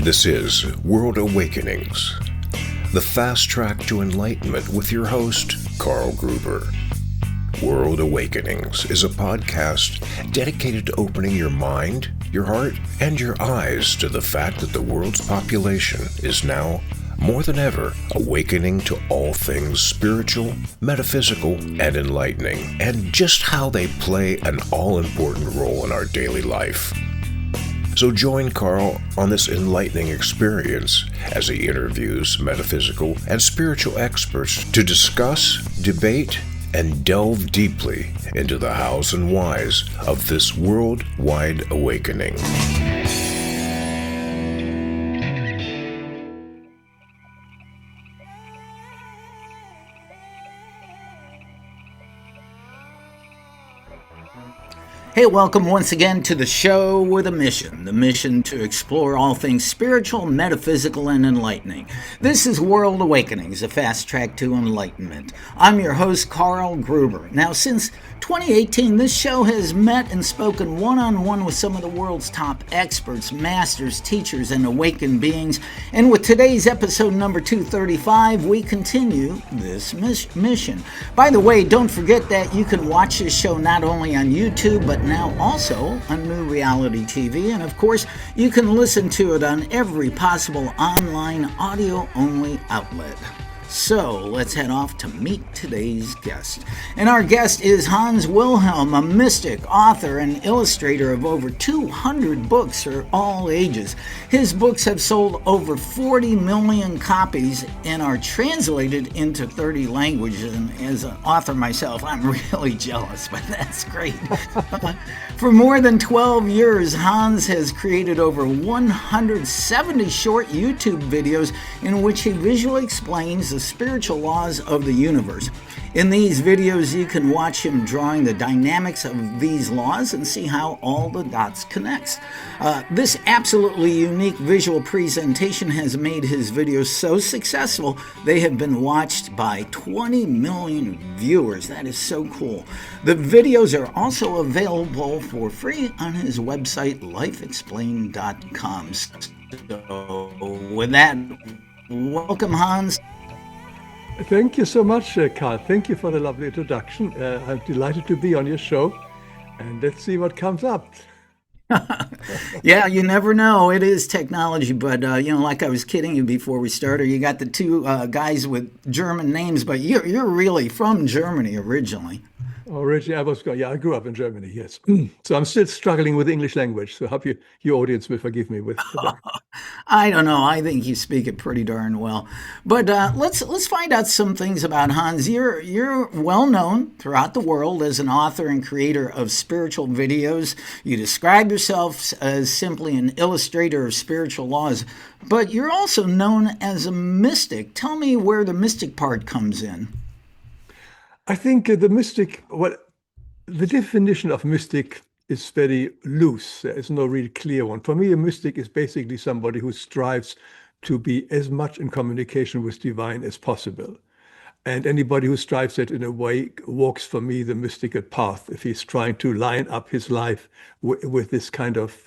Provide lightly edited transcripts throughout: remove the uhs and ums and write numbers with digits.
This is World Awakenings, the fast track to enlightenment with your host, Carl Gruber. World Awakenings is a podcast dedicated to opening your mind, your heart, and your eyes to the fact that the world's population is now, more than ever, awakening to all things spiritual, metaphysical, and enlightening, and just how they play an all-important role in our daily life. So join Carl on this enlightening experience as he interviews metaphysical and spiritual experts to discuss, debate, and delve deeply into the hows and whys of this worldwide awakening. Hey, welcome once again to the show with a mission. The mission to explore all things spiritual, metaphysical, and enlightening. This is World Awakenings, a fast track to enlightenment. I'm your host, Carl Gruber. Now, since 2018, this show has met and spoken one-on-one with some of the world's top experts, masters, teachers, and awakened beings. And with today's episode number 235, we continue this mission. By the way, don't forget that you can watch this show not only on YouTube, but now also on New Reality TV. And of course, you can listen to it on every possible online audio-only outlet. So let's head off to meet today's guest. And our guest is Hans Wilhelm, a mystic, author, and illustrator of over 200 books for all ages. His books have sold over 40 million copies and are translated into 30 languages. And as an author myself, I'm really jealous, but that's great. For more than 12 years, Hans has created over 170 short YouTube videos in which he visually explains the spiritual laws of the universe. In these videos, you can watch him drawing the dynamics of these laws and see how all the dots connect. This absolutely unique visual presentation has made his videos so successful, they have been watched by 20 million viewers. That is so cool. The videos are also available for free on his website, lifeexplained.com. So with that, welcome, Hans. Thank you so much, Carl. Thank you for the lovely introduction. I'm delighted to be on your show, and let's see what comes up. Yeah, you never know. It is technology, but like I was kidding you before we started, you got the two guys with German names, but you're really from Germany originally. Originally, I grew up in Germany, yes. So I'm still struggling with the English language, so I hope your audience will forgive me with that. I don't know. I think you speak it pretty darn well. But let's find out some things about Hans. You're well known throughout the world as an author and creator of spiritual videos. You describe yourself as simply an illustrator of spiritual laws, but you're also known as a mystic. Tell me where the mystic part comes in. I think the definition of mystic is very loose. There is no really clear one. For me, a mystic is basically somebody who strives to be as much in communication with divine as possible. And anybody who strives that in a way walks, for me, the mystical path, if he's trying to line up his life with this kind of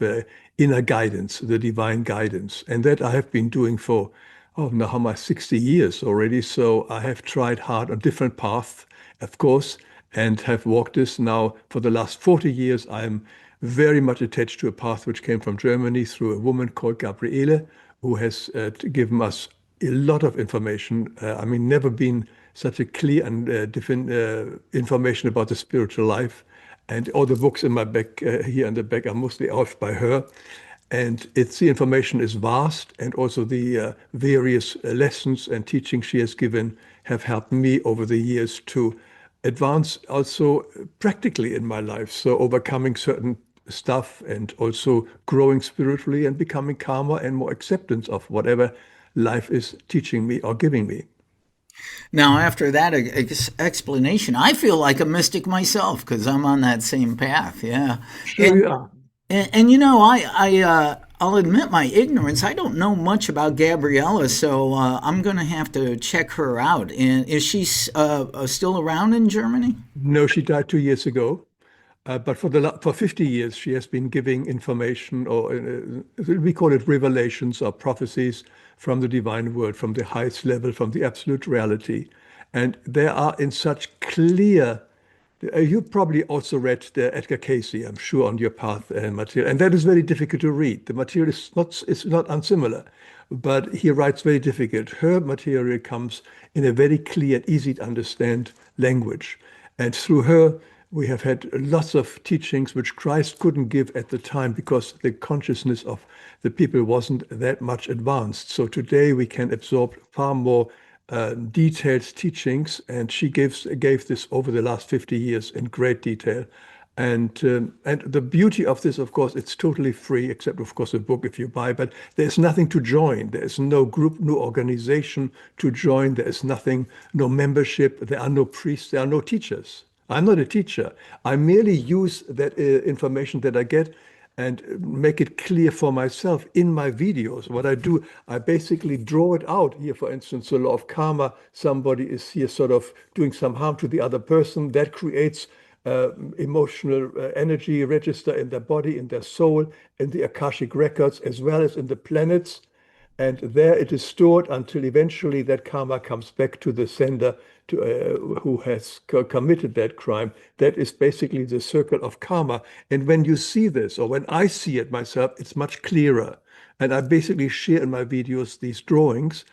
inner guidance, the divine guidance. And that I have been doing for, now how much, 60 years already. So I have tried hard on different paths, of course, and have walked this now for the last 40 years. I'm very much attached to a path which came from Germany through a woman called Gabriele, who has given us a lot of information. Never been such a clear and different information about the spiritual life. And all the books in my back, here in the back, are mostly authored by her. And the information is vast, and also the various lessons and teachings she has given have helped me over the years to advance also practically in my life. So overcoming certain stuff and also growing spiritually and becoming calmer and more acceptance of whatever life is teaching me or giving me. Now, after that explanation, I feel like a mystic myself because I'm on that same path. Yeah. Sure you are. And I'll admit my ignorance. I don't know much about Gabriella, so I'm going to have to check her out. And is she still around in Germany? No, she died 2 years ago. But for 50 years, she has been giving information, or we call it revelations or prophecies from the divine word, from the highest level, from the absolute reality. And they are in such clear. You probably also read the Edgar Cayce, I'm sure, on your path material, and that is very difficult to read. The material is not unsimilar, but he writes very difficult. Her material comes in a very clear, easy to understand language, and through her we have had lots of teachings which Christ couldn't give at the time because the consciousness of the people wasn't that much advanced. So today we can absorb far more detailed teachings, and she gave this over the last 50 years in great detail. And the beauty of this, of course, it's totally free, except of course a book if you buy. But there's nothing to join. There is no group, no organization to join. There is nothing, no membership. There are no priests. There are no teachers. I'm not a teacher. I merely use that information that I get and make it clear for myself in my videos. What I do, I basically draw it out. Here, for instance, the law of karma. Somebody is here sort of doing some harm to the other person. That creates emotional energy register in their body, in their soul, in the Akashic records, as well as in the planets. And there it is stored until eventually that karma comes back to the sender who has committed that crime. That is basically the circle of karma. And when you see this, or when I see it myself, it's much clearer. And I basically share in my videos these drawings,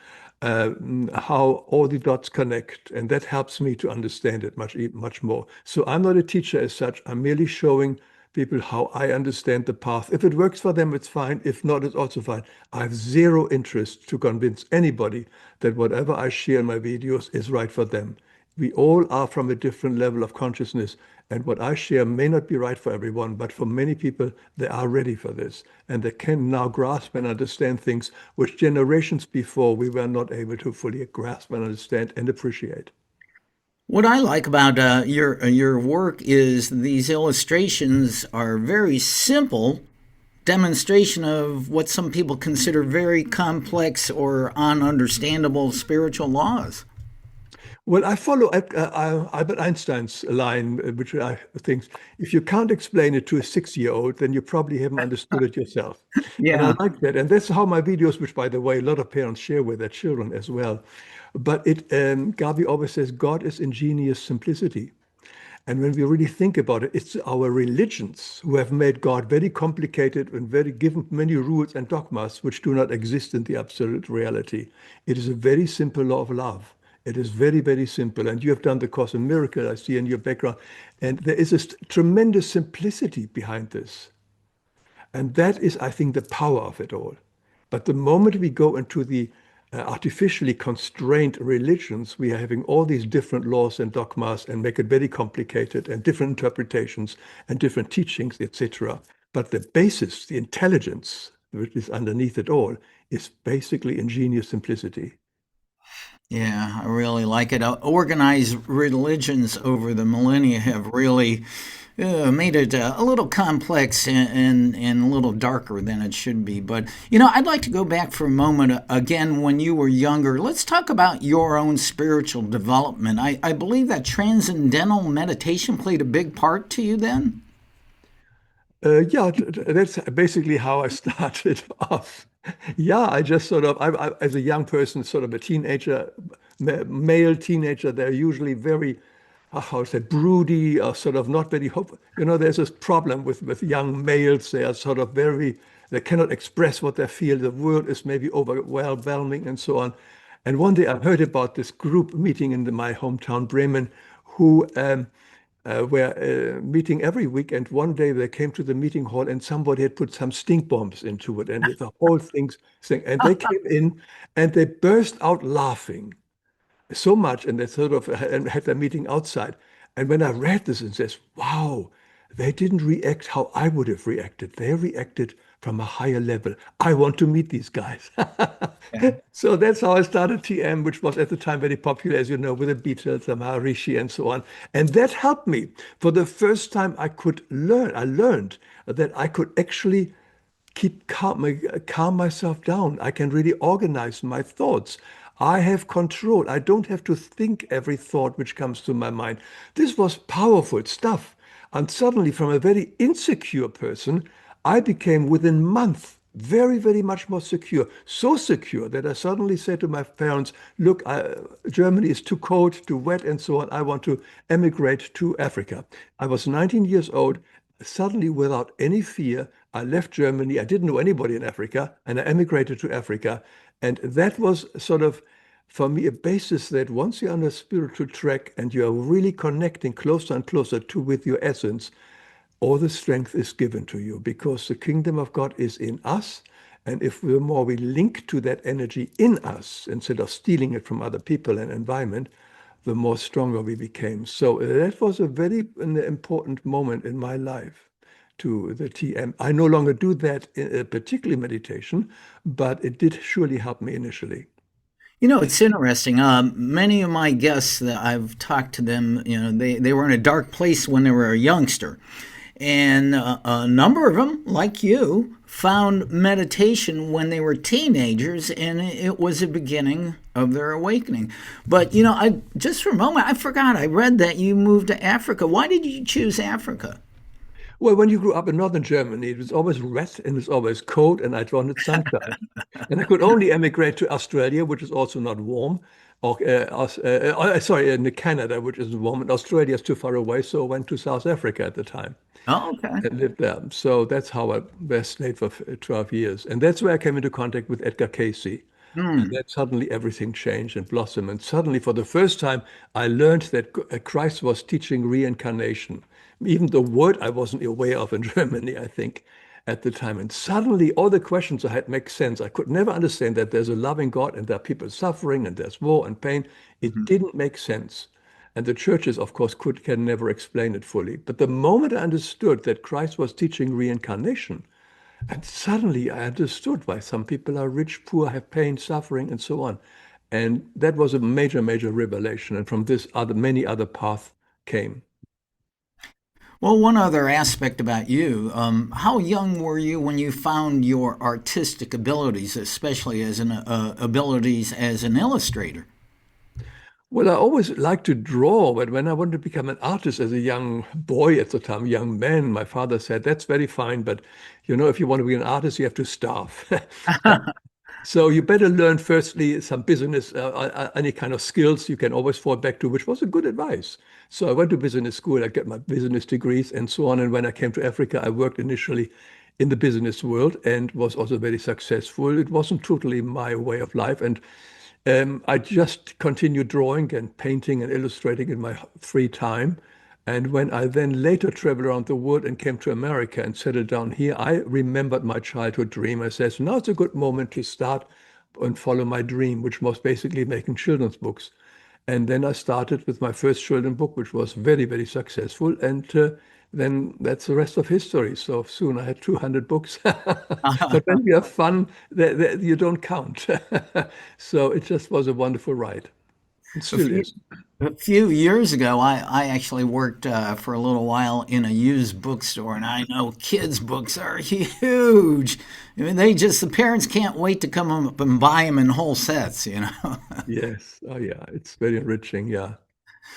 how all the dots connect. And that helps me to understand it much more. So I'm not a teacher as such. I'm merely showing people how I understand the path. If it works for them, it's fine. If not, it's also fine. I have zero interest to convince anybody that whatever I share in my videos is right for them. We all are from a different level of consciousness, and what I share may not be right for everyone, but for many people, they are ready for this, and they can now grasp and understand things which generations before we were not able to fully grasp and understand and appreciate. What I like about your work is these illustrations are very simple demonstration of what some people consider very complex or ununderstandable spiritual laws. Well, I follow Albert Einstein's line, which I think if you can't explain it to a 6-year-old, then you probably haven't understood it yourself. And I Yeah. like that. And that's how my videos, which by the way, a lot of parents share with their children as well. But Gabi always says, God is ingenious simplicity. And when we really think about it, it's our religions who have made God very complicated and very given many rules and dogmas which do not exist in the absolute reality. It is a very simple law of love. It is very, very simple. And you have done the Course in Miracle, I see in your background. And there is a tremendous simplicity behind this. And that is, I think, the power of it all. But the moment we go into the artificially constrained religions, we are having all these different laws and dogmas and make it very complicated and different interpretations and different teachings, etc. But the basis, the intelligence, which is underneath it all, is basically ingenious simplicity. Yeah, I really like it. Organized religions over the millennia have really made it a little complex and a little darker than it should be. But, I'd like to go back for a moment again when you were younger. Let's talk about your own spiritual development. I believe that transcendental meditation played a big part to you then? Yeah, that's basically how I started off. Yeah, I just sort of, as a young person, sort of a teenager, male teenager, they're usually very, how to say, broody or sort of not very hopeful. There's this problem with young males. They are sort of they cannot express what they feel. The world is maybe overwhelming and so on. And one day I heard about this group meeting in my hometown, Bremen, who were meeting every week. And one day they came to the meeting hall and somebody had put some stink bombs into it. And the whole thing. And they came in and they burst out laughing so much, and they sort of had their meeting outside. And when I read this and says, wow, they didn't react how I would have reacted. They reacted from a higher level. I want to meet these guys. Yeah. So that's how I started TM, which was at the time very popular, as you know, with the Beatles, the Maharishi, and so on. And that helped me. For the first time, I learned that I could actually calm myself down. I can really organize my thoughts. I have control. I don't have to think every thought which comes to my mind. This was powerful stuff. And suddenly, from a very insecure person, I became within months very, very much more secure. So secure that I suddenly said to my parents, look, Germany is too cold, too wet, and so on. I want to emigrate to Africa. I was 19 years old. Suddenly, without any fear, I left Germany. I didn't know anybody in Africa, and I emigrated to Africa. And that was sort of, for me, a basis that once you're on a spiritual track and you are really connecting closer and closer to with your essence, all the strength is given to you because the kingdom of God is in us. And if the more we link to that energy in us instead of stealing it from other people and environment, the more stronger we became. So that was a very an important moment in my life to the TM. I no longer do that in a particular meditation, but it did surely help me initially. It's interesting. Many of my guests that I've talked to them, they were in a dark place when they were a youngster. And a number of them, like you, found meditation when they were teenagers, and it was the beginning of their awakening. But, I just for a moment, I forgot. I read that you moved to Africa. Why did you choose Africa? Well, when you grew up in northern Germany, it was always wet and it was always cold, and I wanted sunshine. And I could only emigrate to Australia, which is also not warm, or sorry, in Canada, which isn't warm, and Australia is too far away, so I went to South Africa at the time Oh, okay. and lived there. So that's how I stayed for 12 years. And that's where I came into contact with Edgar Cayce. And Hmm. then suddenly everything changed and blossomed. And suddenly, for the first time, I learned that Christ was teaching reincarnation. Even the word I wasn't aware of in Germany, I think, at the time. And suddenly, all the questions I had make sense. I could never understand that there's a loving God and there are people suffering and there's war and pain. It didn't make sense. And the churches, of course, can never explain it fully. But the moment I understood that Christ was teaching reincarnation, and suddenly I understood why some people are rich, poor, have pain, suffering, and so on. And that was a major, major revelation. And from this, many other paths came. Well, one other aspect about you, how young were you when you found your artistic abilities, especially as an abilities as an illustrator? Well, I always liked to draw, but when I wanted to become an artist as a young boy at the time, young man, my father said, that's very fine, but if you want to be an artist, you have to starve. So you better learn firstly some business, any kind of skills you can always fall back to, which was a good advice. So I went to business school, I got my business degrees and so on. And when I came to Africa, I worked initially in the business world and was also very successful. It wasn't totally my way of life. And I just continued drawing and painting and illustrating in my free time. And when I then later traveled around the world and came to America and settled down here, I remembered my childhood dream. I said, so now it's a good moment to start and follow my dream, which was basically making children's books. And then I started with my first children's book, which was very, very successful. And then that's the rest of history. So soon I had 200 books. But when you have fun, you don't count. So it just was a wonderful ride. It A still few, is. a few years ago, I actually worked for a little while in a used bookstore, and I know kids' books are huge. I mean, the parents can't wait to come up and buy them in whole sets. Yes. Oh, yeah. It's very enriching. Yeah.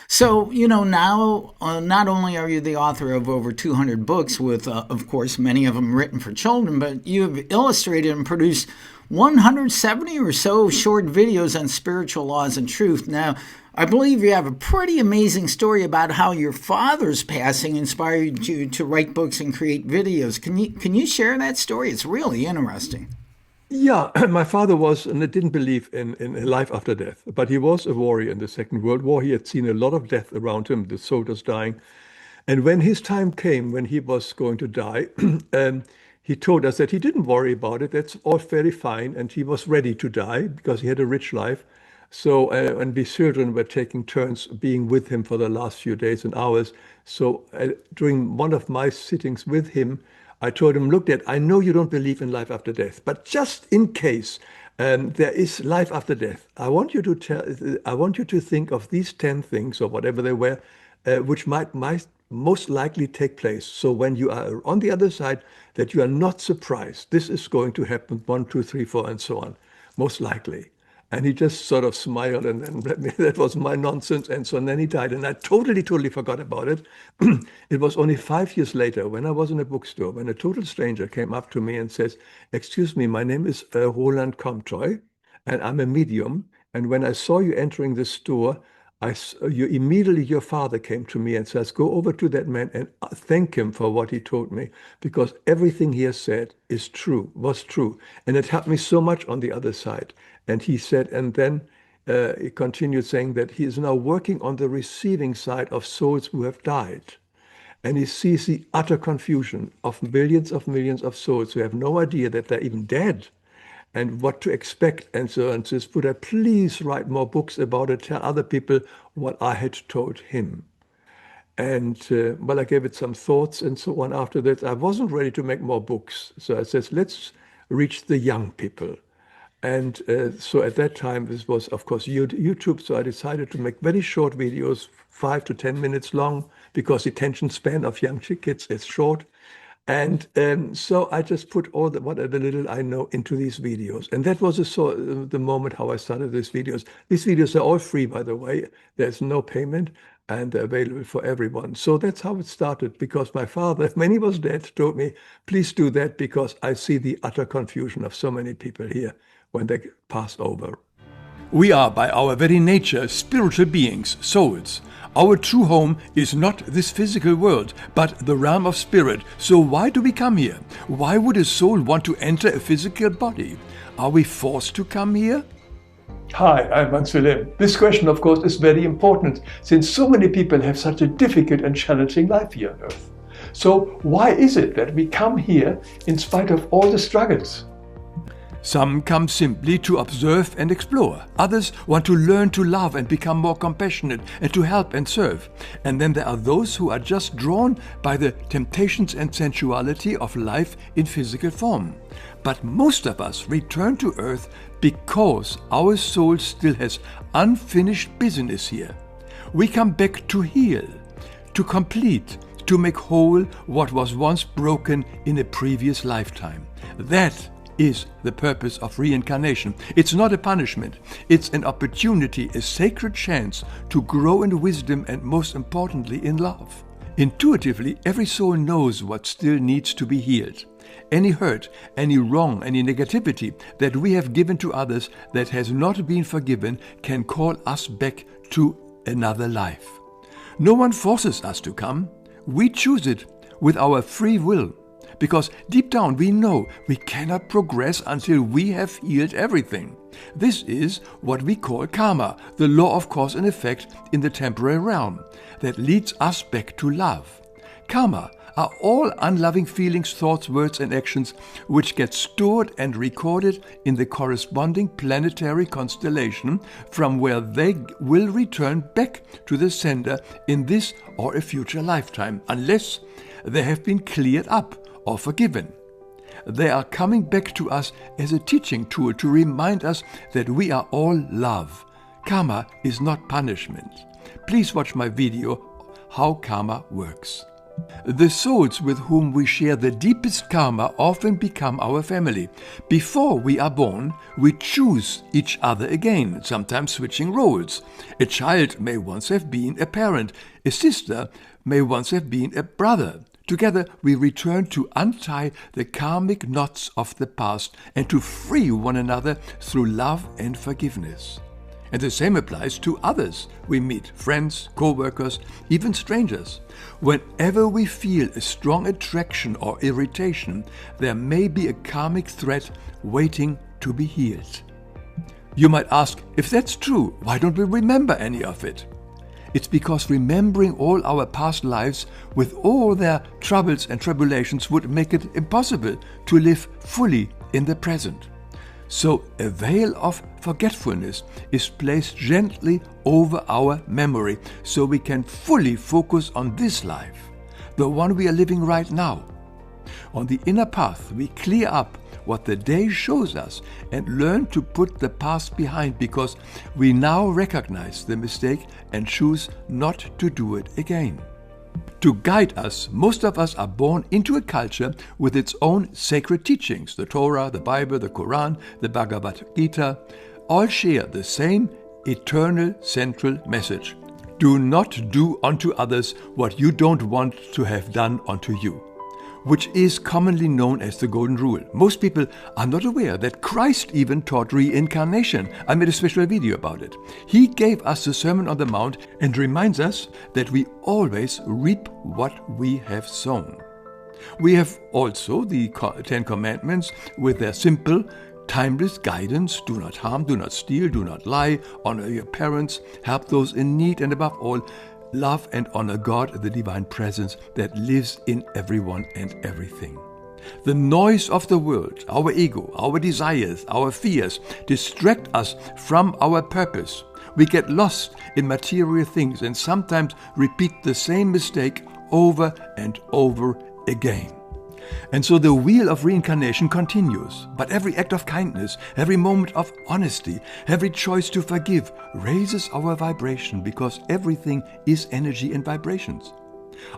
So, now not only are you the author of over 200 books, with, of course, many of them written for children, but you have illustrated and produced 170 or so short videos on spiritual laws and truth. Now, I believe you have a pretty amazing story about how your father's passing inspired you to write books and create videos. Can you share that story? It's really interesting. Yeah, my father was, and didn't believe in a life after death, but he was a warrior in the Second World War. He had seen a lot of death around him, the soldiers dying. And when his time came, when he was going to die, he told us that he didn't worry about it. That's all very fine. And he was ready to die because he had a rich life. So, and we children were taking turns being with him for the last few days and hours. So, during one of my sittings with him, I told him, look, Dad, I know you don't believe in life after death, but just in case there is life after death, I want you to think of these 10 things or whatever they were, which might most likely take place. So when you are on the other side, that you are not surprised. This is going to happen, one, two, three, four, and so on, most likely. And he just sort of smiled, and then that was my nonsense. And so then he died, and I totally forgot about it. It was only 5 years later, when I was in a bookstore, when a total stranger came up to me and says, "Excuse me, my name is Roland Comtoy, and I'm a medium. And when I saw you entering the store, your father came to me and says, go over to that man and thank him for what he told me, because everything he has said was true. And it helped me so much on the other side." And he said, and then he continued saying that he is now working on the receiving side of souls who have died. And he sees the utter confusion of millions of souls who have no idea that they're even dead and what to expect. And so on. Says, "Buddha, please write more books about it. Tell other people what I had told him." And well, I gave it some thoughts and so on. After that, I wasn't ready to make more books. So I said, let's reach the young people. And so at that time, this was, of course, YouTube. So I decided to make very short videos, 5 to 10 minutes long, because the attention span of young kids is short. And so I just put all whatever little I know into these videos. And that was the moment how I started these videos. These videos are all free, by the way. There's no payment, and they're available for everyone. So that's how it started, because my father, when he was dead, told me, please do that, because I see the utter confusion of so many people here when they pass over. We are by our very nature spiritual beings, souls. Our true home is not this physical world, but the realm of spirit. So why do we come here? Why would a soul want to enter a physical body? Are we forced to come here? Hi, I'm Hans Wilhelm. This question, of course, is very important, since so many people have such a difficult and challenging life here on Earth. So why is it that we come here in spite of all the struggles? Some come simply to observe and explore. Others want to learn to love and become more compassionate and to help and serve. And then there are those who are just drawn by the temptations and sensuality of life in physical form. But most of us return to Earth because our soul still has unfinished business here. We come back to heal, to complete, to make whole what was once broken in a previous lifetime. That is the purpose of reincarnation. It's not a punishment. It's an opportunity, a sacred chance to grow in wisdom and, most importantly, in love. Intuitively, every soul knows what still needs to be healed. Any hurt, any wrong, any negativity that we have given to others that has not been forgiven can call us back to another life. No one forces us to come. We choose it with our free will. Because deep down we know we cannot progress until we have healed everything. This is what we call karma, the law of cause and effect in the temporary realm, that leads us back to love. Karma are all unloving feelings, thoughts, words and actions which get stored and recorded in the corresponding planetary constellation, from where they will return back to the sender in this or a future lifetime, unless they have been cleared up or forgiven. They are coming back to us as a teaching tool to remind us that we are all love. Karma is not punishment. Please watch my video, How Karma Works. The souls with whom we share the deepest karma often become our family. Before we are born, we choose each other again, sometimes switching roles. A child may once have been a parent. A sister may once have been a brother. Together we return to untie the karmic knots of the past and to free one another through love and forgiveness. And the same applies to others we meet, friends, co-workers, even strangers. Whenever we feel a strong attraction or irritation, there may be a karmic thread waiting to be healed. You might ask, if that's true, why don't we remember any of it? It's because remembering all our past lives with all their troubles and tribulations would make it impossible to live fully in the present. So a veil of forgetfulness is placed gently over our memory so we can fully focus on this life, the one we are living right now. On the inner path, we clear up what the day shows us and learn to put the past behind, because we now recognize the mistake and choose not to do it again. To guide us, most of us are born into a culture with its own sacred teachings, the Torah, the Bible, the Quran, the Bhagavad Gita, all share the same eternal central message. Do not do unto others what you don't want to have done unto you, which is commonly known as the Golden Rule. Most people are not aware that Christ even taught reincarnation. I made a special video about it. He gave us the Sermon on the Mount and reminds us that we always reap what we have sown. We have also the Ten Commandments with their simple, timeless guidance: do not harm, do not steal, do not lie, honor your parents, help those in need, and above all, love and honor God, the divine presence that lives in everyone and everything. The noise of the world, our ego, our desires, our fears, distract us from our purpose. We get lost in material things and sometimes repeat the same mistake over and over again. And so the wheel of reincarnation continues. But every act of kindness, every moment of honesty, every choice to forgive raises our vibration, because everything is energy and vibrations.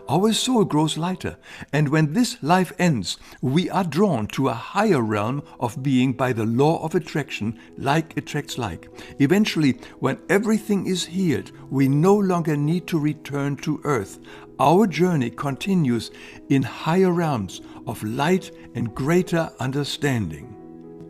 Our soul grows lighter, and when this life ends, we are drawn to a higher realm of being by the law of attraction. Like attracts like. Eventually, when everything is healed, we no longer need to return to earth. Our journey continues in higher realms of light and greater understanding.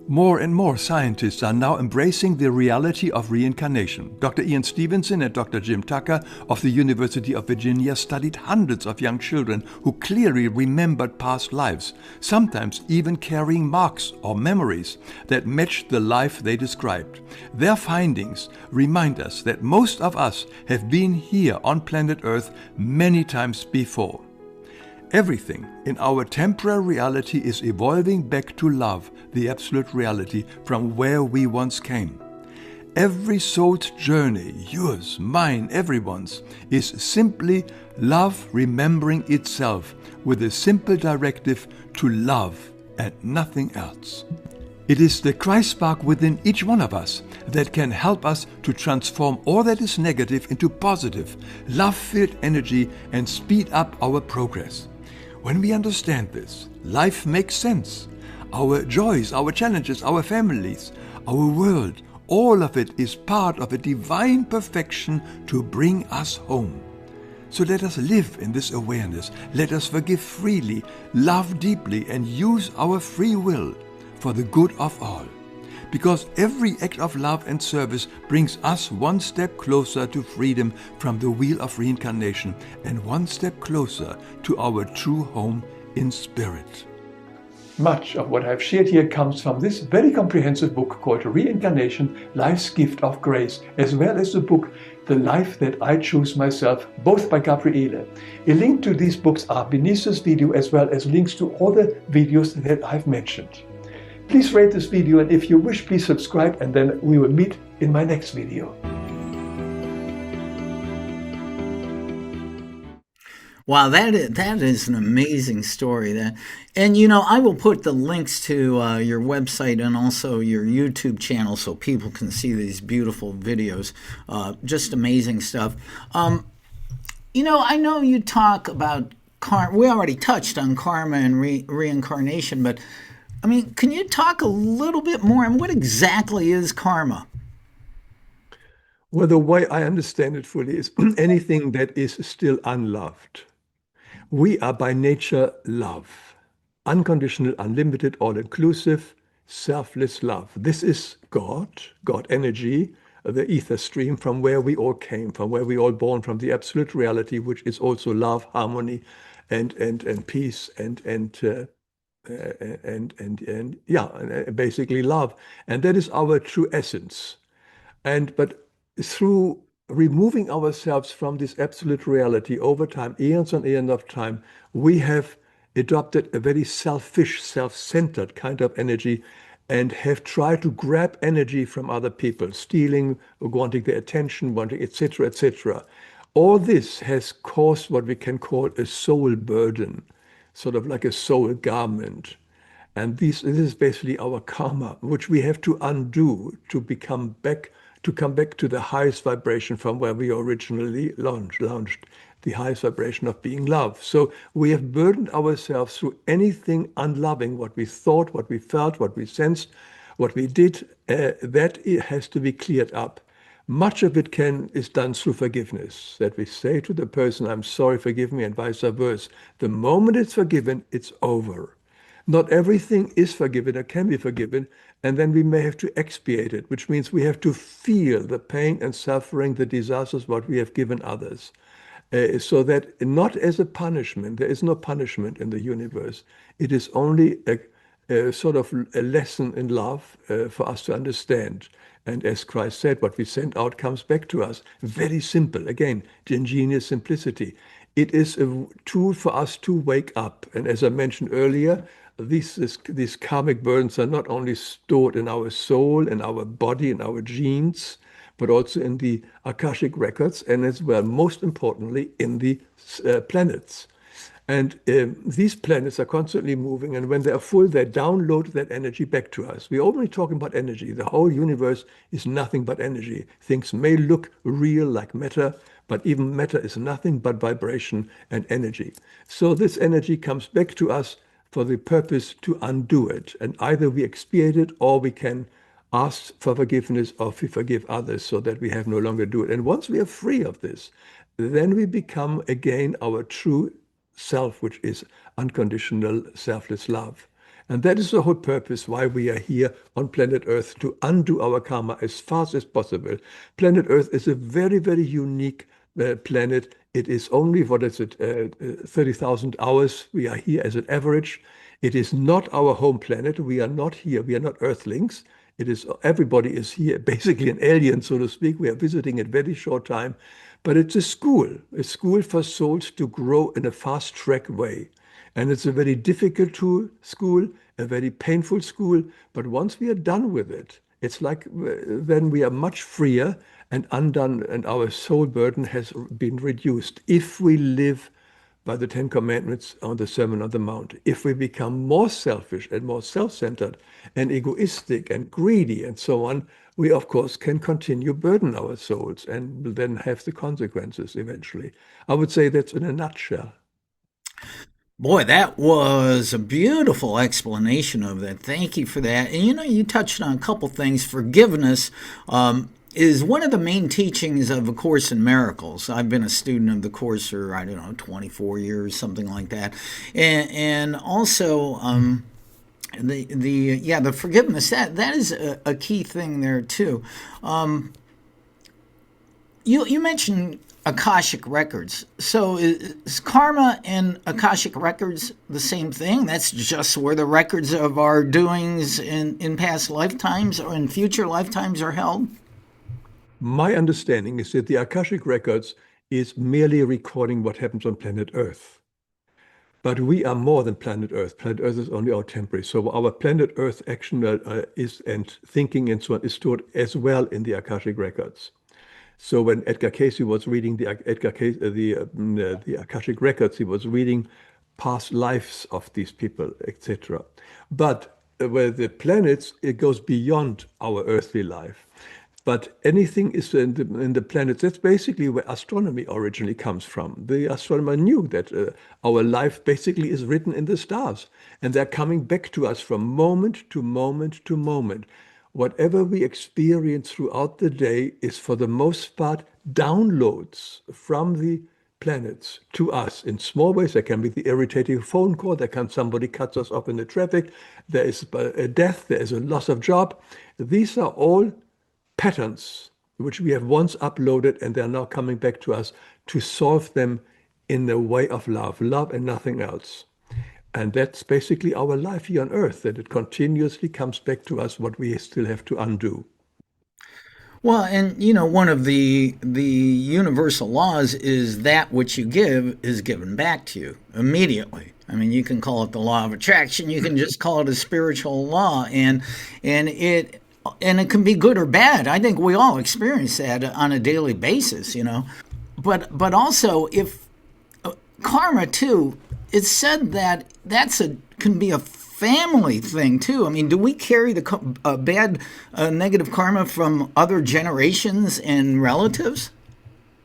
More and more scientists are now embracing the reality of reincarnation. Dr. Ian Stevenson and Dr. Jim Tucker of the University of Virginia studied hundreds of young children who clearly remembered past lives, sometimes even carrying marks or memories that matched the life they described. Their findings remind us that most of us have been here on planet Earth many times before. Everything in our temporary reality is evolving back to love, the absolute reality from where we once came. Every soul's journey, yours, mine, everyone's, is simply love remembering itself with a simple directive to love and nothing else. It is the Christ spark within each one of us that can help us to transform all that is negative into positive, love-filled energy and speed up our progress. When we understand this, life makes sense. Our joys, our challenges, our families, our world, all of it is part of a divine perfection to bring us home. So let us live in this awareness. Let us forgive freely, love deeply, and use our free will for the good of all. Because every act of love and service brings us one step closer to freedom from the wheel of reincarnation and one step closer to our true home in spirit. Much of what I've shared here comes from this very comprehensive book called Reincarnation, Life's Gift of Grace, as well as the book The Life That I Choose Myself, both by Gabriele. A link to these books are beneath this video, as well as links to all the videos that I've mentioned. Please rate this video, and if you wish, please subscribe, and then we will meet in my next video. Wow, that is an amazing story. And I will put the links to your website and also your YouTube channel so people can see these beautiful videos. Just amazing stuff. I know you talk about karma. We already touched on karma and reincarnation, but can you talk a little bit more on what exactly is karma? Well, the way I understand it fully is anything that is still unloved. We are by nature love, unconditional, unlimited, all-inclusive, selfless love. This is God energy, the ether stream from where we all came, from where we all born, from the absolute reality, which is also love, harmony, and peace, and basically love. And that is our true essence. But through removing ourselves from this absolute reality over time, eons and eons of time, we have adopted a very selfish, self-centered kind of energy and have tried to grab energy from other people, stealing, wanting their attention, wanting, etc., etc. All this has caused what we can call a soul burden, sort of like a soul garment. And this is basically our karma, which we have to undo to come back to the highest vibration from where we originally launched, the highest vibration of being love. So we have burdened ourselves through anything unloving, what we thought, what we felt, what we sensed, what we did, that it has to be cleared up. Much of it is done through forgiveness, that we say to the person, I'm sorry, forgive me, and vice versa. The moment it's forgiven, it's over. Not everything is forgiven or can be forgiven, and then we may have to expiate it, which means we have to feel the pain and suffering, the disasters, what we have given others. So that not as a punishment, there is no punishment in the universe. It is only a sort of a lesson in love for us to understand. And as Christ said, what we send out comes back to us. Very simple. Again, the ingenious simplicity. It is a tool for us to wake up. And as I mentioned earlier, these karmic burdens are not only stored in our soul, in our body, in our genes, but also in the Akashic records, and as well, most importantly, in the planets. And these planets are constantly moving, and when they are full, they download that energy back to us. We're only talking about energy. The whole universe is nothing but energy. Things may look real like matter, but even matter is nothing but vibration and energy. So this energy comes back to us for the purpose to undo it. And either we expiate it, or we can ask for forgiveness, or we forgive others so that we have no longer do it. And once we are free of this, then we become again our true self, which is unconditional, selfless love. And that is the whole purpose why we are here on planet Earth, to undo our karma as fast as possible. Planet Earth is a very, very unique planet. It is only, 30,000 hours we are here as an average. It is not our home planet. We are not here. We are not Earthlings. It is, everybody is here, basically an alien, so to speak. We are visiting a very short time, but it's a school for souls to grow in a fast track way. And it's a very difficult school, a very painful school. But once we are done with it, it's like then we are much freer and undone, and our soul burden has been reduced. If we live by the Ten Commandments on the Sermon on the Mount, if we become more selfish and more self-centered and egoistic and greedy and so on, we of course can continue burden our souls and will then have the consequences eventually. I would say that's in a nutshell. Boy, that was a beautiful explanation of that. Thank you for that. And you touched on a couple things. Forgiveness is one of the main teachings of A Course in Miracles. I've been a student of the Course for, 24 years, something like that. And also, the forgiveness, that is a key thing there too. You mentioned Akashic records. So is karma and Akashic records the same thing? That's just where the records of our doings in past lifetimes or in future lifetimes are held? My understanding is that the Akashic records is merely recording what happens on planet Earth. But we are more than planet Earth. Planet Earth is only our temporary. So our planet Earth action is, and thinking and so on, is stored as well in the Akashic records. So when Edgar Cayce was reading the Akashic records, he was reading past lives of these people, etc. But where the planets, it goes beyond our earthly life. But anything is in the planets. That's basically where astronomy originally comes from. The astronomer knew that our life basically is written in the stars, and they're coming back to us from moment to moment to moment. Whatever we experience throughout the day is, for the most part, downloads from the planets to us in small ways. There can be the irritating phone call. There can somebody cuts us off in the traffic. There is a death. There is a loss of job. These are all patterns which we have once uploaded, and they're now coming back to us to solve them in the way of love and nothing else. And that's basically our life here on Earth, that it continuously comes back to us what we still have to undo. Well, and one of the universal laws is that which you give is given back to you immediately. I mean, you can call it the law of attraction, you can just call it a spiritual law, and it can be good or bad. I think we all experience that on a daily basis, But also, if karma too, it's said that can be a family thing too. I mean, do we carry the bad, negative karma from other generations and relatives?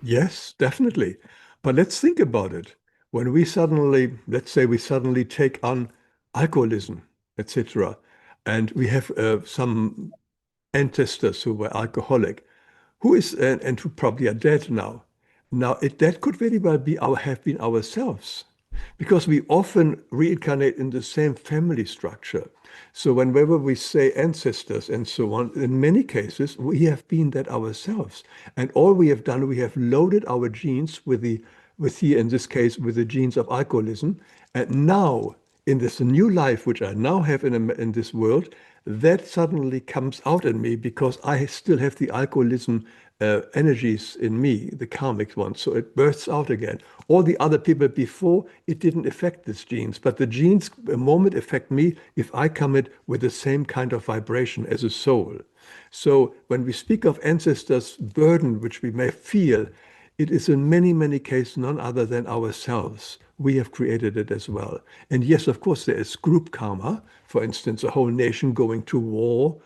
Yes, definitely. But let's think about it. When let's say we suddenly take on alcoholism, etc., And we have some ancestors who were alcoholic, and who probably are dead now. Now, that could very well have been ourselves, because we often reincarnate in the same family structure. So whenever we say ancestors and so on, in many cases, we have been that ourselves. And all we have done, we have loaded our genes in this case, with the genes of alcoholism. And now, in this new life, which I now have in this world, that suddenly comes out in me because I still have the alcoholism energies in me, the karmic ones. So it bursts out again. All the other people before, it didn't affect these genes, but the genes, a moment, affect me if I come in with the same kind of vibration as a soul. So when we speak of ancestors' burden, which we may feel, it is in many, many cases none other than ourselves. We have created it as well. And yes, of course, there is group karma. For instance, a whole nation going to war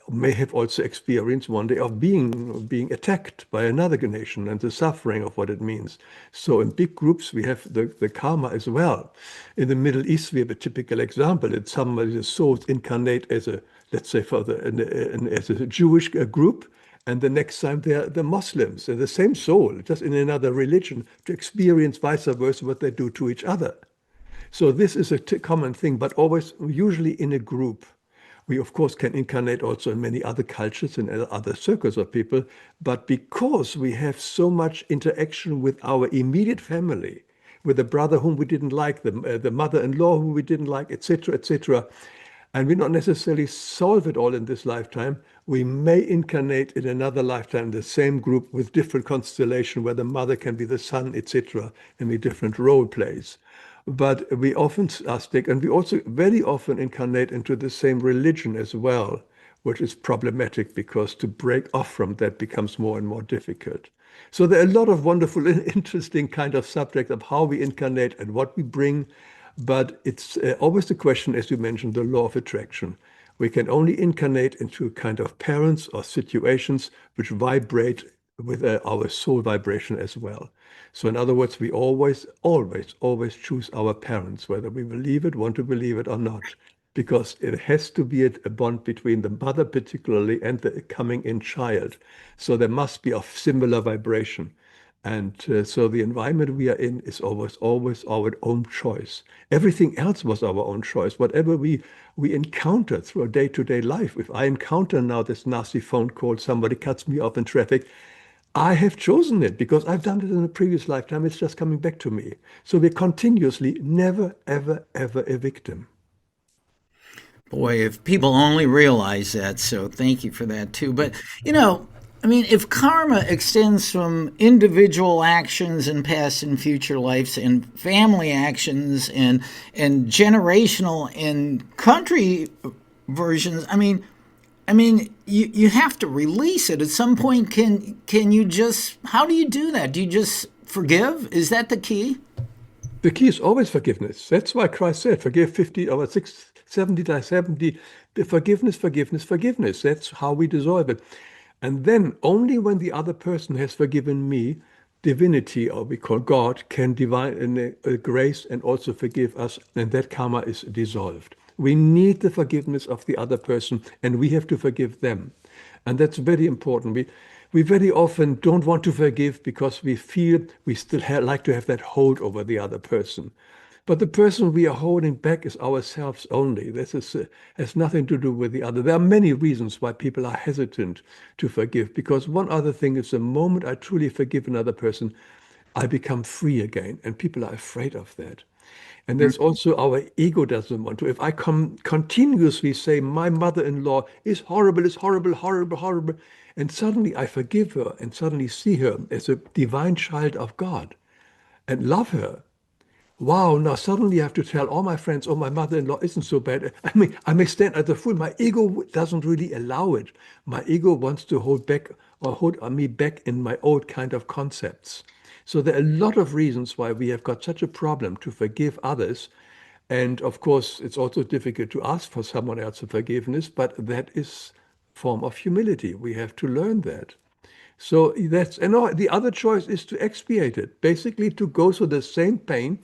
may have also experienced one day of being attacked by another nation and the suffering of what it means. So in big groups, we have the karma as well. In the Middle East, we have a typical example that somebody's souls incarnate as a, let's say, as a Jewish group, and the next time they're the Muslims, they're the same soul, just in another religion, to experience vice versa what they do to each other. So this is a common thing, but always, usually in a group. We, of course, can incarnate also in many other cultures and other circles of people, but because we have so much interaction with our immediate family, with the brother whom we didn't like, the mother-in-law whom we didn't like, etc., etc., and we not necessarily solve it all in this lifetime, we may incarnate in another lifetime in the same group with different constellation where the mother can be the son, etc., and be different role plays. But we often are stuck, and we also very often incarnate into the same religion as well, which is problematic because to break off from that becomes more and more difficult. So there are a lot of wonderful and interesting kind of subjects of how we incarnate and what we bring. But it's always the question, as you mentioned, the law of attraction. We can only incarnate into kind of parents or situations which vibrate with our soul vibration as well. So in other words, we always, always, always choose our parents, whether we believe it, want to believe it or not, because it has to be a bond between the mother particularly and the coming in child. So there must be of similar vibration. And so the environment we are in is always our own choice. Everything else was our own choice. Whatever we encounter through our day-to-day life. If I encounter now this nasty phone call, somebody cuts me off in traffic, I have chosen it because I've done it in a previous lifetime. It's just coming back to me. So we're continuously never, ever, ever a victim. Boy, if people only realize that, so thank you for that too. But, you know, I mean, if karma extends from individual actions in past and future lives and family actions and generational and country versions, you have to release it at some point. Can you just, how do you do that? Do you just forgive? Is that the key? The key is always forgiveness. That's why Christ said, forgive 50 or 70 times 70. The forgiveness, forgiveness, forgiveness. That's how we dissolve it. And then only when the other person has forgiven me, divinity, or we call God, can divine in grace and also forgive us, and that karma is dissolved. We need the forgiveness of the other person, and we have to forgive them. And that's very important. We very often don't want to forgive because we feel we still like to have that hold over the other person. But the person we are holding back is ourselves only. This has nothing to do with the other. There are many reasons why people are hesitant to forgive, because one other thing is the moment I truly forgive another person, I become free again, and people are afraid of that. And that's also our ego doesn't want to. If I continuously say my mother-in-law is horrible, is horrible, horrible, horrible, and suddenly I forgive her and suddenly see her as a divine child of God and love her. Wow, now suddenly I have to tell all my friends, oh, my mother-in-law isn't so bad. I mean, I may stand as a fool. My ego doesn't really allow it. My ego wants to hold back or hold me back in my old kind of concepts. So there are a lot of reasons why we have got such a problem to forgive others. And of course, it's also difficult to ask for someone else's forgiveness, but that is a form of humility. We have to learn that. So the other choice is to expiate it, basically to go through the same pain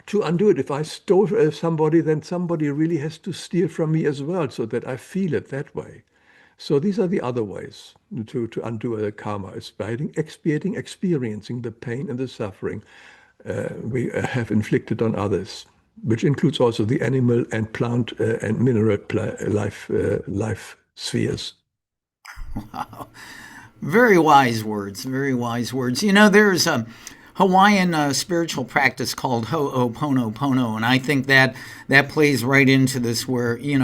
to undo it. If I stole somebody, then somebody really has to steal from me as well, so that I feel it that way. So these are the other ways to undo a karma. It's by expiating, experiencing the pain and the suffering we have inflicted on others, which includes also the animal and plant and mineral life spheres. Wow. Very wise words, very wise words. You know, there's a Hawaiian spiritual practice called Ho'oponopono, and I think that that plays right into this where, you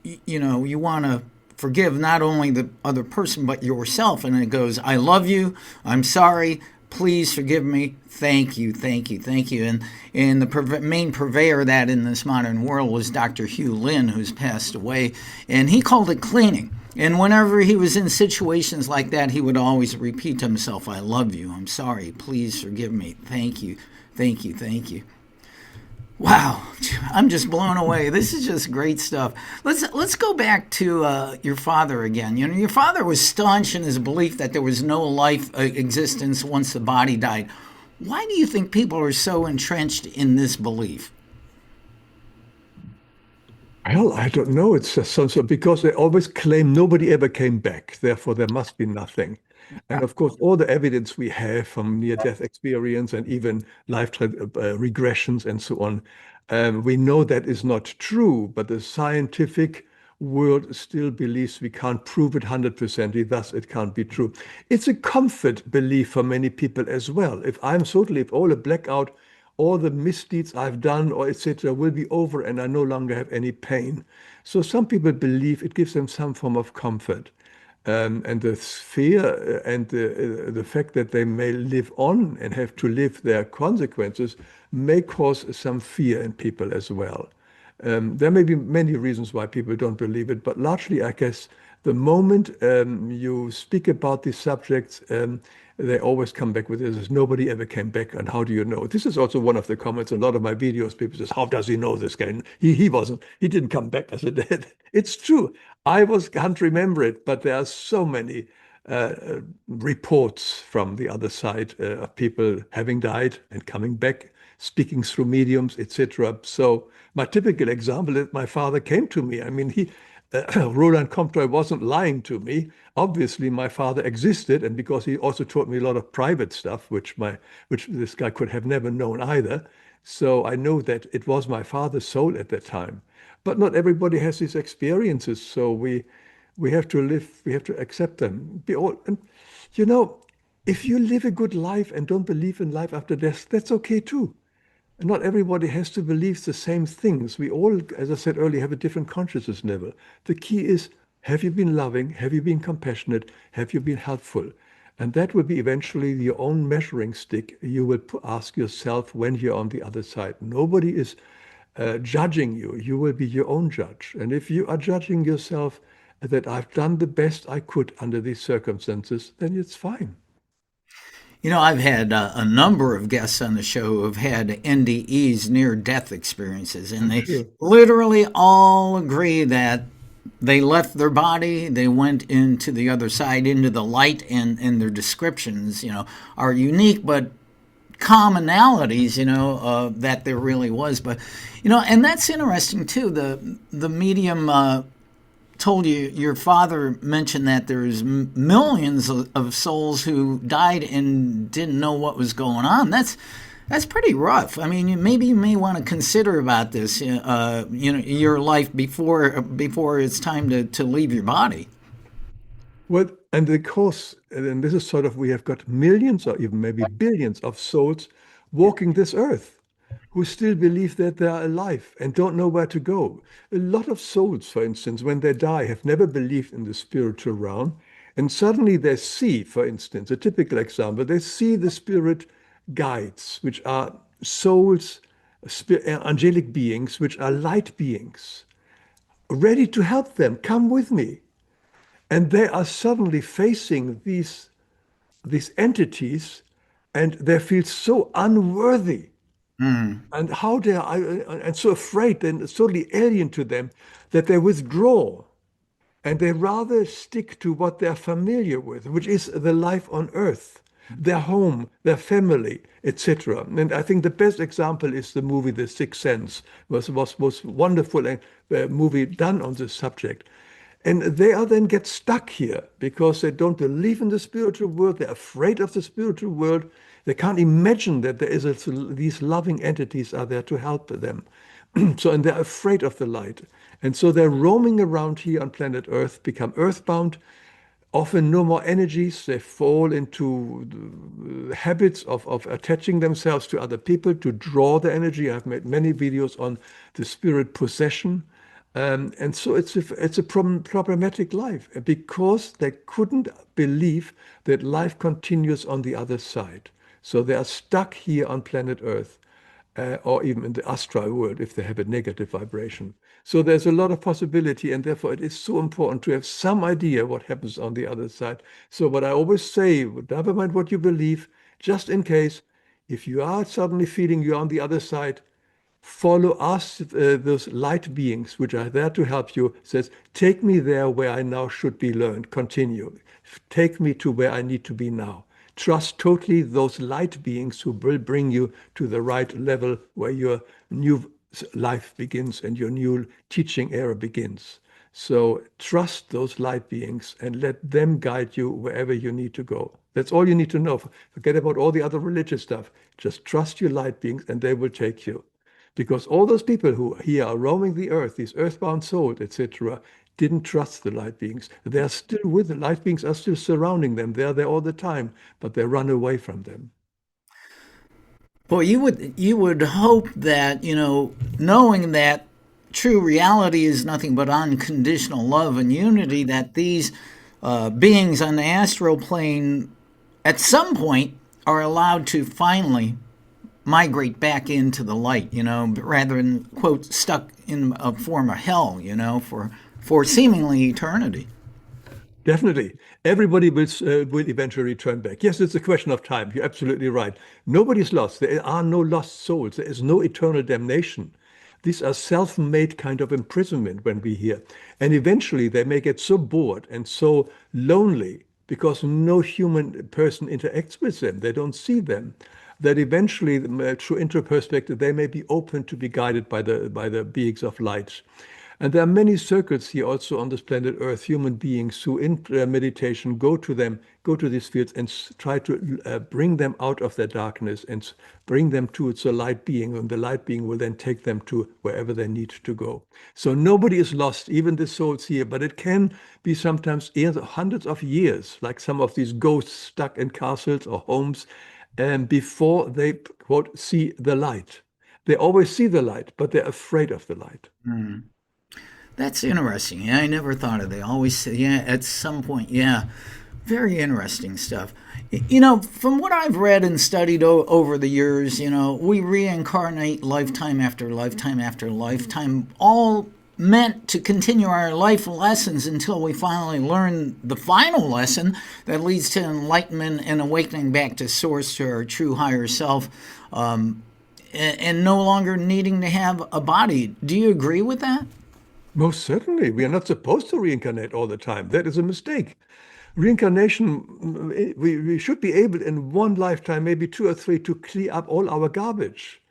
want to forgive not only the other person but yourself, and it goes, I love you, I'm sorry, please forgive me, thank you, thank you, thank you. And the main purveyor of that in this modern world was Dr. Hugh Lin, who's passed away, and he called it cleaning. And whenever he was in situations like that, he would always repeat to himself, I love you, I'm sorry, please forgive me, thank you, thank you, thank you. Wow, I'm just blown away. This is just great stuff. Let's go back to your father again. You know, your father was staunch in his belief that there was no life existence once the body died. Why do you think people are so entrenched in this belief? Well, I don't know. It's just so because they always claim nobody ever came back. Therefore, there must be nothing. And of course, all the evidence we have from near-death experience and even regressions and so on, we know that is not true. But the scientific world still believes we can't prove it 100%. Thus, it can't be true. It's a comfort belief for many people as well. If all a blackout, all the misdeeds I've done or etc. will be over and I no longer have any pain. So some people believe it gives them some form of comfort. And the fear and the fact that they may live on and have to live their consequences may cause some fear in people as well. There may be many reasons why people don't believe it, but largely, I guess, the moment you speak about these subjects, they always come back with this, nobody ever came back, and how do you know? This is also one of the comments in a lot of my videos. People say, how does he know this guy? He didn't come back as a dead. It's true. Can't remember it, but there are so many reports from the other side of people having died and coming back, speaking through mediums, etc. So my typical example is my father came to me. I mean, Roland Comtois wasn't lying to me. Obviously, my father existed, and because he also taught me a lot of private stuff, which this guy could have never known either. So I know that it was my father's soul at that time. But not everybody has these experiences, so we have to live, we have to accept them. And you know, if you live a good life and don't believe in life after death, that's okay too. And not everybody has to believe the same things. We all, as I said earlier, have a different consciousness level. The key is, have you been loving? Have you been compassionate? Have you been helpful? And that will be eventually your own measuring stick. You will ask yourself when you're on the other side. Nobody is judging you. You will be your own judge. And if you are judging yourself that I've done the best I could under these circumstances, then it's fine. You know, I've had a number of guests on the show who have had NDEs, near-death experiences, and they literally all agree that they left their body, they went into the other side, into the light, and their descriptions, are unique, but commonalities, that there really was. But, and that's interesting, too. The medium told you, your father mentioned that there's millions of souls who died and didn't know what was going on. That's pretty rough. I mean, maybe you may want to consider about this, your life before it's time to leave your body. Well, and of course, and this is sort of, we have got millions or even maybe billions of souls walking this earth who still believe that they are alive and don't know where to go. A lot of souls, for instance, when they die, have never believed in the spiritual realm. And suddenly they see, for instance, a typical example, they see the spirit guides, which are souls, angelic beings, which are light beings, ready to help them. Come with me. And they are suddenly facing these entities, and they feel so unworthy. And how they are, and so afraid and totally alien to them, that they withdraw and they rather stick to what they're familiar with, which is the life on earth. their home, their family, etc. And I think the best example is the movie The Sixth Sense. Was wonderful movie done on this subject. And they are then get stuck here because they don't believe in the spiritual world. They're afraid of the spiritual world. They can't imagine that there is these loving entities are there to help them. So, and they're afraid of the light. And so they're roaming around here on planet Earth, become earthbound, often no more energies. They fall into the habits of attaching themselves to other people to draw the energy. I've made many videos on the spirit possession. And so it's a problematic life because they couldn't believe that life continues on the other side. So they are stuck here on planet Earth, or even in the astral world if they have a negative vibration. So there's a lot of possibility, and therefore it is so important to have some idea what happens on the other side. So what I always say, never mind what you believe, just in case, if you are suddenly feeling you're on the other side, follow us, those light beings which are there to help you, says, take me there where I now should be learned, continue. Take me to where I need to be now. Trust totally those light beings who will bring you to the right level where your new life begins and your new teaching era begins. So trust those light beings and let them guide you wherever you need to go. That's all you need to know. Forget about all the other religious stuff. Just trust your light beings and they will take you. Because all those people who here are roaming the earth, these earthbound souls, etc., didn't trust the light beings. They are still with the light beings, are still surrounding them. They're there all the time, but they run away from them. Well, you would hope that, knowing that true reality is nothing but unconditional love and unity, that these beings on the astral plane at some point are allowed to finally migrate back into the light, rather than, quote, stuck in a form of hell, for seemingly eternity. Definitely. Everybody will eventually return back. Yes, it's a question of time. You're absolutely right. Nobody's lost. There are no lost souls. There is no eternal damnation. These are self-made kind of imprisonment when we hear. And eventually they may get so bored and so lonely because no human person interacts with them. They don't see them. That eventually, through introperspective, they may be open to be guided by the beings of light. And there are many circles here also on this planet Earth, human beings who in meditation go to them, go to these fields and try to bring them out of their darkness and bring them to the light being. And the light being will then take them to wherever they need to go. So nobody is lost, even the souls here, but it can be sometimes hundreds of years, like some of these ghosts stuck in castles or homes, before they, quote, see the light. They always see the light, but they're afraid of the light. Mm. That's interesting. Yeah, I never thought of it. They always say, yeah, at some point, yeah. Very interesting stuff. From what I've read and studied over the years, we reincarnate lifetime after lifetime after lifetime, all meant to continue our life lessons until we finally learn the final lesson that leads to enlightenment and awakening back to source, to our true higher self, and no longer needing to have a body. Do you agree with that? Most certainly. We are not supposed to reincarnate all the time. That is a mistake. Reincarnation, we should be able in one lifetime, maybe two or three, to clear up all our garbage.